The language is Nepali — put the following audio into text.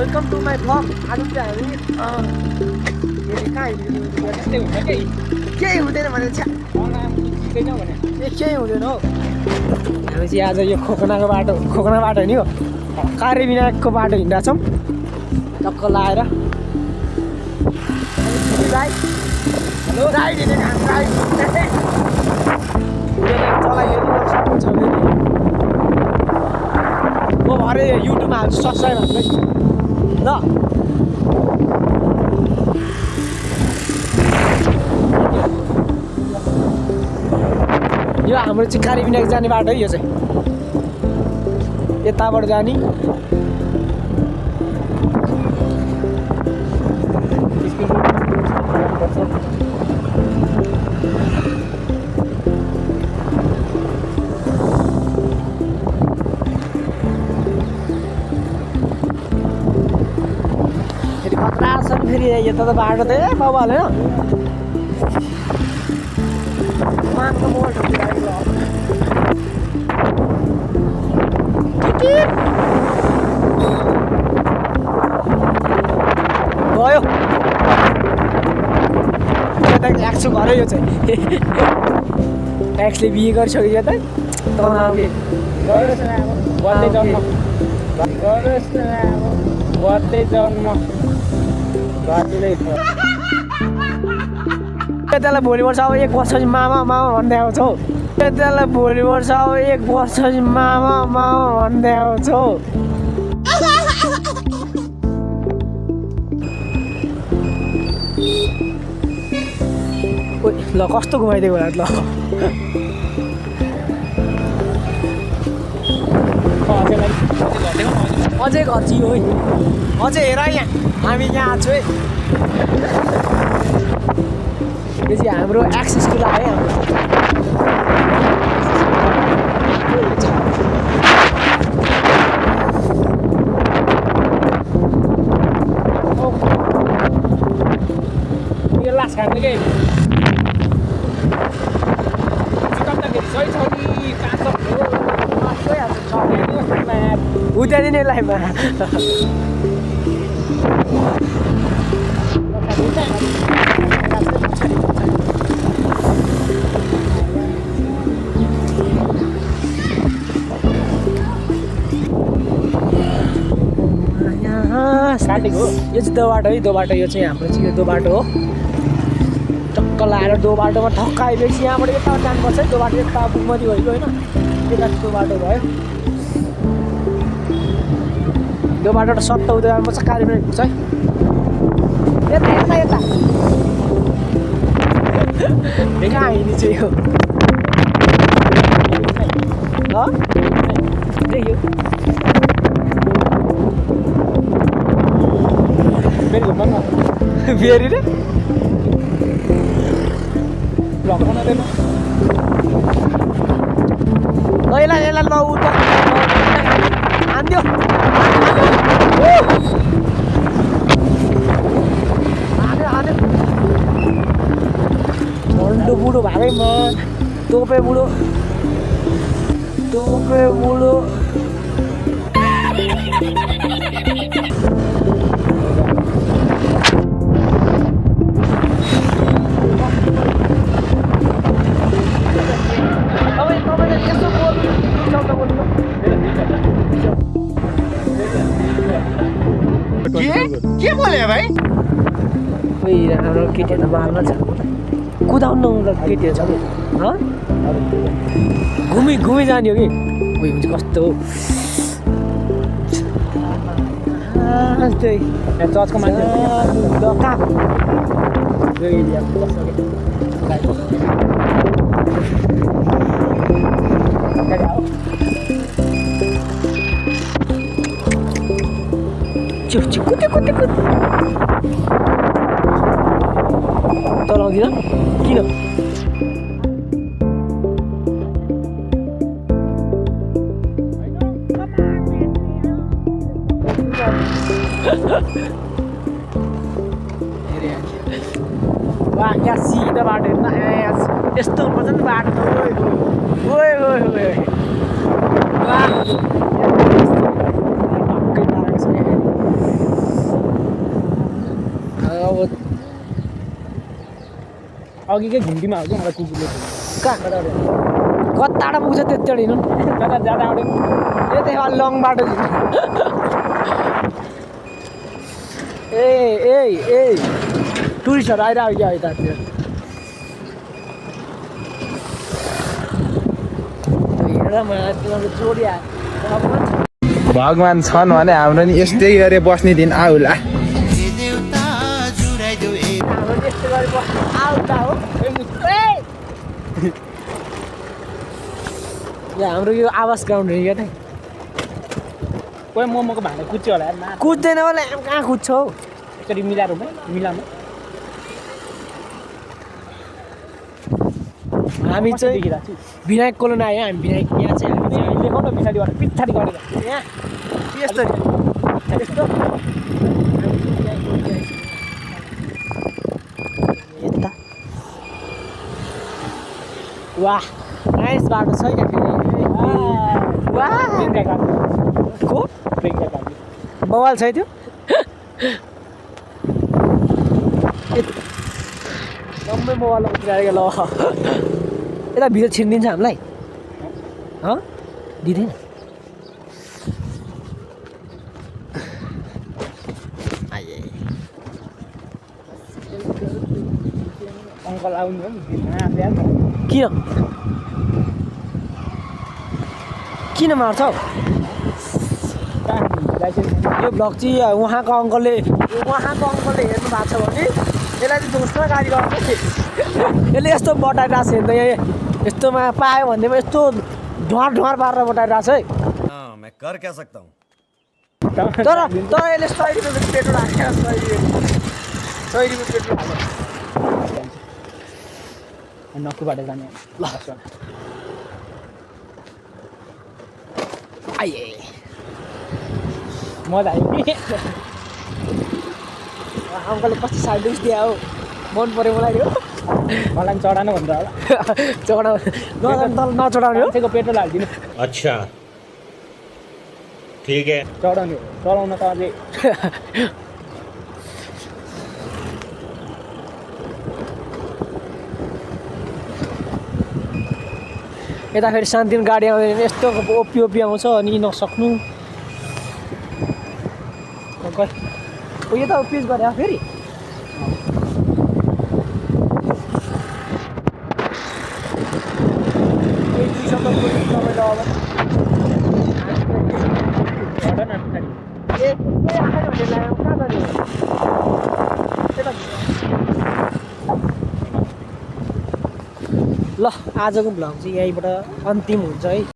Welcome to my blog. आज चाहिँ हामी कहाँ केही हुँदैन भने केही हुँदैन हौ। हामी चाहिँ आज यो खोकनाको बाटो नि हो कार्यविनायकको बाटो हिँड्दा छौँ टक्क लाएर। हेलो राइड हिँडेको चलाइदिनु म भरे युट्युबमा हाल्छु सब्सक्राइब हाल्दै ल। यो हाम्रो चाहिँ कार्यविनायक जाने बाटो है। यो चाहिँ यताबाट जाने फेरि खतरा छ नि। फेरि यता त बाटो त बाबुहाल होइन मानको मोड गयो एक्सको घरै यो चाहिँ एक्सले बिहे गरिसक्यो त त्यसलाई भोलि वर्ष अब 1 वर्षपछि मामा भन्दै आउँछ हौ। त्यसलाई भोलि वर्ष अब 1 वर्षपछि मामा भन्दै आउँछ हौ। ल कस्तो घुमाइदिएको होला ल। अझै घर चाहिँ हो है। अझै हेर यहाँ हामी यहाँ छु है। यो चाहिँ हाम्रो एक्सेसको लागि है। यो लास खाने के उद्यादिन लाइफमा यो चाहिँ दो बाटो है। दो बाटो यो चाहिँ हाम्रो चाहिँ यो दो बाटो हो। टक्क लाएर दो बाटोमा ठक्क आइपुगेपछि यहाँबाट यता जानुपर्छ है। दो बाटो यता पुगमती भएको होइन यता दो बाटो भयो। दो बाटो सत्त हुँदै जानुपर्छ कार्यविनायक पुग्छ है। यता यता यता कहाँ हिँड्ने चाहिँ यो त्यही हो। फेरि रे यसलाई ल उता हान्दियो झन्डो बुढो भएकैमा टोपे बुढो के बोले भाइ? हाम्रो केटीहरू मालमा छ कुदाउनु केटीहरू छ कि घुमी जाने हो कि उयो हुन्छ कस्तो चर्चको मान्छे चलाउँदिन किन क्या सिधा बाटो हेर्न यस्तो हुनुपर्छ नि बाटो त। अघिकै घुम्टीमा हो कि मलाई कुकुरले कहाँ कता टाढा पुग्छ त्यति हिँड्नु जाँदा जाँदा आउँदै यो त अलि लङ बाटो ए ए ए टुरिस्टहरू आइरहेको क्या यतातिर हेरेर मलाई जोडी आयो भगवान छन् भने हाम्रो नि यस्तै गरे बस्ने दिन आउला हाम्रो यो आवास ग्राउन्ड हो क्या त कोही मोमोको भाँडा कुच्यो होला यार कुद्दैन होला कहाँ कुद्छौ एकचोटि मिलाएर मिलाउनु हामी चाहिँ विनायक कोलोनी आयो हामी विनायक यहाँ चाहिँ हामी चाहिँ देखाउन पछाडिबाट पछाडि गरेर यहाँ यस्तो यस्तो यता वाह नाइस बाटो छ क्या फेरि वाह को बवाल छ त्यो सबै मोबाइल उठाएर ल यता भिडियो छिनिदिन्छ हामीलाई दिँदैन अङ्कल आउनु किन मार्छौ यो भ्लग चाहिँ उहाँको अङ्कलले हेर्नु भएको छ भने यसलाई चाहिँ दोस्रो गाडी गर्छ यसले यस्तो बटाइरहेको छ हेर्नु त यहाँ यस्तोमा पायो भन्दैमा यस्तो ढुवार पारेर बटाइरहेको छ है मैं कर क्या सकता हूँ तर यसले 100 रुपियाँ पेट्रोल हाल्छ 100 रुपियाँ पेट्रोल हाल्छ नक्कुबाट जाने ल आइए मजा आयो कि अङ्कलले कस्तो साइड दियो हो मन पऱ्यो मलाई यो मलाई पनि चढानु भन्छ होला नचढाउने हो पेट्रोल हालिदिनु अच्छा ठीक है चढाउने हो चढाउन त अझै यता फेरि शान्तिमा गाडी आउँदैन यस्तो ओपी आउँछ अनि नसक्नु यो त पिच गरे फेरि ल आजको भ्लग चाहिँ यहीँबाट अन्तिम हुन्छ है।